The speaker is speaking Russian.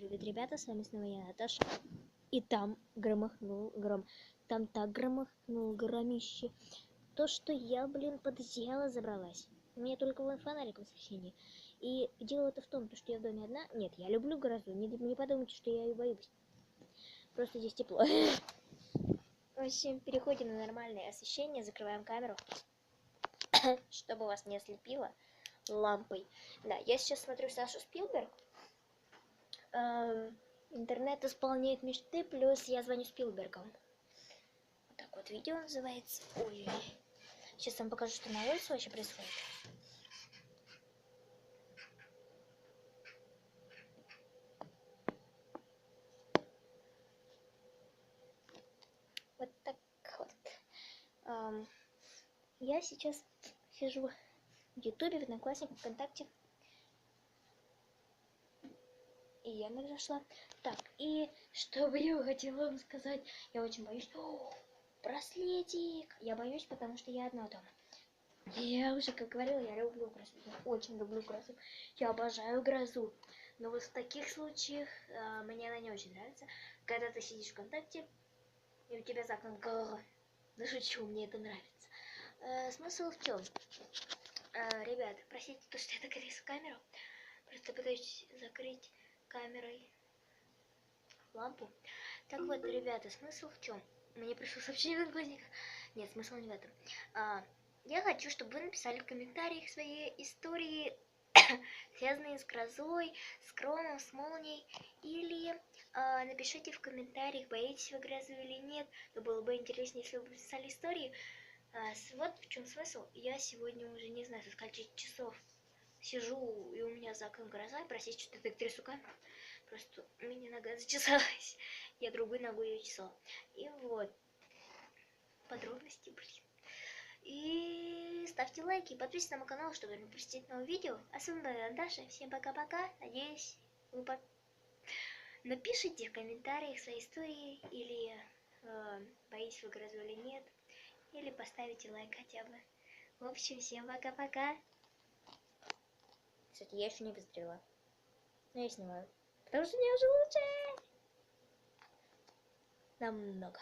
привет, ребята, с вами снова я, Наташа. И там громыхнул гром. Там так громыхнул громище. То, что я, под одеяло забралась. У меня только вон фонарик в освещении. И дело это в том, что я в доме одна. Нет, я люблю грозу. Не подумайте, что я ее боюсь. Просто здесь тепло. В общем, переходим на нормальное освещение, закрываем камеру, чтобы вас не ослепило лампой. Да, я сейчас смотрю Сашу Спилберг. Интернет исполняет мечты, плюс я звоню Спилбергом. Вот так вот видео называется. Ой, сейчас вам покажу, что на улице вообще происходит. Вот так вот. Я сейчас сижу в Ютубе, в Одноклассниках, ВКонтакте. И я зашла. Так, и что бы я хотела вам сказать, я очень боюсь. О, браслетик! Я боюсь, потому что я одна дома. Я уже, как говорила, я люблю грозу. Я очень люблю грозу. Я обожаю грозу. Но вот в таких случаях мне она не очень нравится. Когда ты сидишь ВКонтакте, и у тебя за окном гроза. Да шучу, мне это нравится. Смысл в чем? Ребят, простите, то, что я так резко камеру. Просто пытаюсь закрыть камерой лампу. Так вот, ребята, смысл в чем? Мне пришло сообщение в Одноклассниках. Нет, смысл не в этом. Я хочу, чтобы вы написали в комментариях свои истории, связанные с грозой, с громом, с молнией. Или напишите в комментариях, боитесь вы грозу или нет. Но было бы интереснее, если вы писали истории. Вот в чем смысл. Я сегодня уже не знаю, со скольких часов сижу, и у меня за окном гроза. Простите, что я так трясу камеру. Просто у меня нога зачесалась. Я другой ногой ее чесала. И вот. Подробности, блин. И ставьте лайки, подписывайтесь на мой канал, чтобы не пропустить новые видео. А с вами была Наташа. Всем пока-пока. Надеюсь, вы напишите в комментариях свои истории. Или боитесь вы грозу или нет. Или поставите лайк хотя бы. В общем, всем пока-пока. Кстати, я еще не выстрелила. Но я снимаю. Потому что мне уже лучше. Намного.